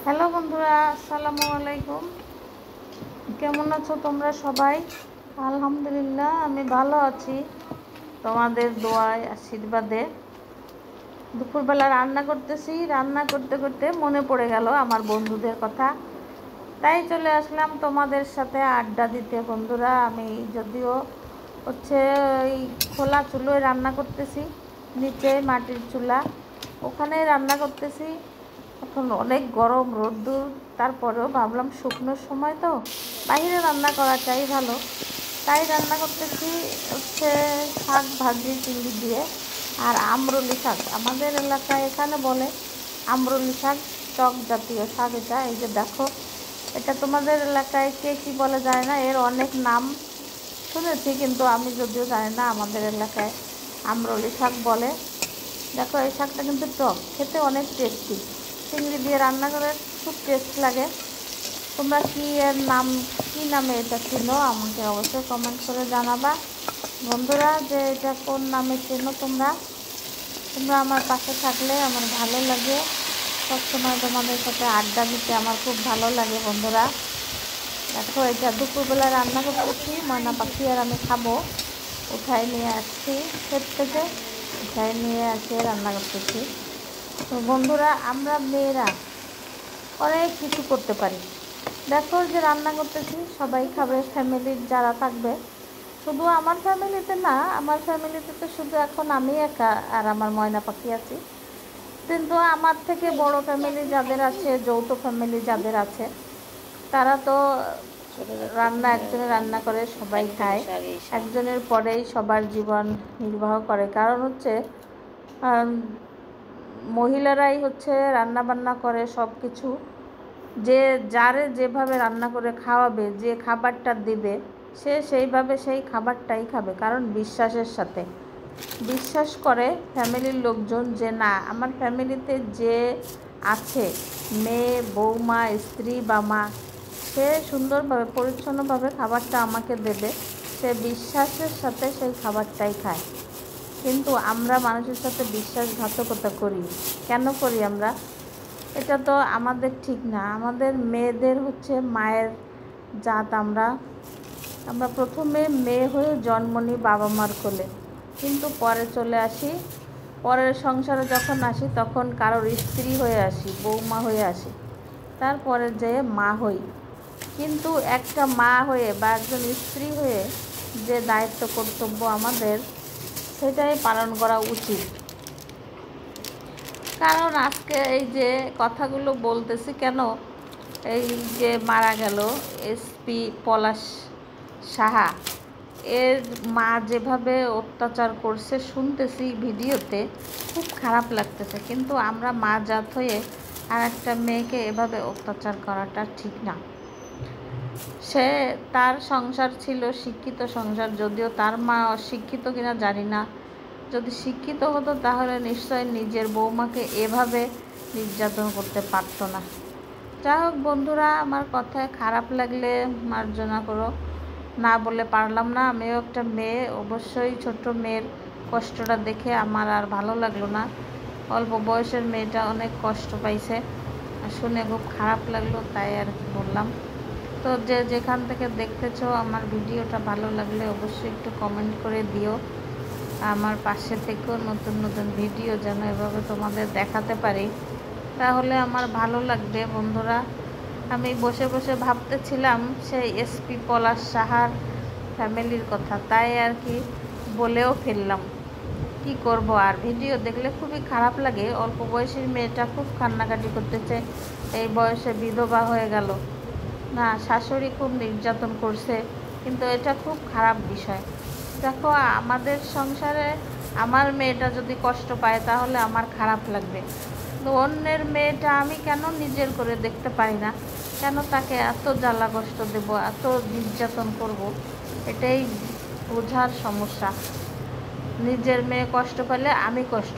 Hello বন্ধুরা, আসসালামু আলাইকুম। কেমন আছো তোমরা সবাই? আলহামদুলিল্লাহ, আমি ভালো আছি তোমাদের দোয়ায় আশীর্বাদে। দুপুরবেলা রান্না করতেছি, রান্না করতে করতে মনে পড়ে গেল আমার বন্ধুদের কথা, তাই চলে আসলাম তোমাদের সাথে আড্ডা দিতে। বন্ধুরা, আমি যদিও ওই খোলা চুলোয় রান্না করতেছি, নিচে মাটির চুলা, ওখানেই রান্না করতেছি। এখন অনেক গরম রোদ্দুর, তারপরেও ভাবলাম শুকনোর সময় তো বাইরে রান্না করাটাই ভালো, তাই রান্না করতেছি শাক ভাজি চিংড়ি দিয়ে আর আমরুলি শাক। আমাদের এলাকায় এখানে বলে আমরুলি শাক, টক জাতীয় শাক এটা। এই যে দেখো, এটা তোমাদের এলাকায় কে কী বলে যায় না, এর অনেক নাম শুনেছি, কিন্তু আমি যদিও জানি না আমাদের এলাকায় আমরুলি শাক বলে। দেখো, এই শাকটা কিন্তু টক, খেতে অনেক টেস্টি, চিংড়ি দিয়ে রান্না করে খুব টেস্ট লাগে। তোমরা কি এর নাম, কী নামে এটা চিনো, আমাকে অবশ্যই কমেন্ট করে জানাবা বন্ধুরা, যে এটা কোন নামে চেনো তোমরা। তোমরা আমার পাশে থাকলে আমার ভালো লাগে, সবসময় তোমাদের সাথে আড্ডা দিতে আমার খুব ভালো লাগে বন্ধুরা। দেখো, এটা দুপুরবেলা রান্না করতেছি, ময়না পাখি আর আমি খাবো। উঠাই নিয়ে আসছি ক্ষেত থেকে, উঠাই নিয়ে আসে রান্না করতেছি। তো বন্ধুরা, আমরা মেয়েরা অনেক কিছু করতে পারি। দেখো, যে রান্না করতেছি সবাই খাবে, ফ্যামিলির যারা থাকবে। শুধু আমার ফ্যামিলিতে না, আমার ফ্যামিলিতে তো শুধু এখন আমি একা আর আমার ময়না পাখি আছি, কিন্তু আমার থেকে বড় ফ্যামিলি যাদের আছে, যৌথ ফ্যামিলি যাদের আছে, তারা তো একজনে রান্না করে সবাই খায়, একজনের পরেই সবার জীবন নির্বাহ করে। কারণ হচ্ছে মহিলারাই রান্না বান্না করে সব কিছু, যে যারে যেভাবে রান্না করে খাওয়াবে, যে খাবারটা দেবে, সে সেইভাবে সেই খাবারটাই খাবে। কারণ বিশ্বাসের সাথে বিশ্বাস করে ফ্যামিলির লোকজন যে না, আমার ফ্যামিলিতে যে আছে, মেয়ে, বৌমা, স্ত্রী বা মা, সে সুন্দরভাবে পরিচ্ছন্নভাবে খাবারটা আমাকে দেবে, সে বিশ্বাসের সাথে সেই খাবারটাই খায়। কিন্তু আমরা মানুষের সাথে বিশ্বাসঘাতকতা করি। কেন করি আমরা? এটা তো আমাদের ঠিক না। আমাদের মেয়েদের মায়ের জাত। আমরা প্রথমে মেয়ে হয়ে জন্ম নিই বাবা মার কোলে, কিন্তু পরে চলে আসি, পরের সংসারে যখন আসি তখন কারোর স্ত্রী হয়ে আসি, বৌমা হয়ে আসি, তারপরে যে মা হই। কিন্তু একটা মা হয়ে বা একজন স্ত্রী হয়ে যে দায়িত্ব কর্তব্য আমাদের, সেটাই পালন করা উচিত। কারণ আজকে এই যে কথাগুলো বলতেছি কেন, এই যে মারা গেল এসপি পলাশ সাহা, এর মা যেভাবে অত্যাচার করছে শুনতেছি ভিডিওতে, খুব খারাপ লাগতেছে। কিন্তু আমরা মা জাত হয়ে আর একটা মেয়েকে এভাবে অত্যাচার করাটা ঠিক না। সে, তার সংসার ছিল শিক্ষিত সংসার, যদিও তার মা অশিক্ষিত কিনা জানি না। যদি শিক্ষিত হতো তাহলে নিশ্চয় নিজের বৌমাকে এভাবে নির্যাতন করতে পারতো না। যাই হোক বন্ধুরা, আমার কথায় খারাপ লাগলে মার্জনা করো, না বলে পারলাম না। আমিও একটা মেয়ে, অবশ্যই ছোট্ট মেয়ের কষ্টটা দেখে আমার আর ভালো লাগলো না। অল্প বয়সের মেয়েটা অনেক কষ্ট পাইছে, শুনে খুব খারাপ লাগলো, তাই আর কি বললাম। তো যে যেখান থেকে দেখতেছো আমার ভিডিওটা ভালো লাগলে অবশ্যই একটু কমেন্ট করে দিও। আমার পাশে থেকেও নতুন নতুন ভিডিও যেন এভাবে তোমাদের দেখাতে পারি, তাহলে আমার ভালো লাগবে বন্ধুরা। আমি বসে বসে ভাবতেছিলাম সেই এসপি পলাশ সাহার ফ্যামিলির কথা, তাই আর কি বলেও ফেললাম। কি করব আর, ভিডিও দেখলে খুবই খারাপ লাগে। অল্প বয়সের মেয়েটা খুব কান্নাকাটি করতেছে, এই বয়সে বিধবা হয়ে গেল, না শাশুড়ি খুব নির্যাতন করছে, কিন্তু এটা খুব খারাপ বিষয়। দেখো, আমাদের সংসারে আমার মেয়েটা যদি কষ্ট পায় তাহলে আমার খারাপ লাগবে, তো অন্যের মেয়েটা আমি কেন নিজের করে দেখতে পারি না? কেন তাকে এত জ্বালা কষ্ট দেব, এত নির্যাতন করব? এটাই বোঝার সমস্যা। নিজের মেয়ে কষ্ট পেলে আমি কষ্ট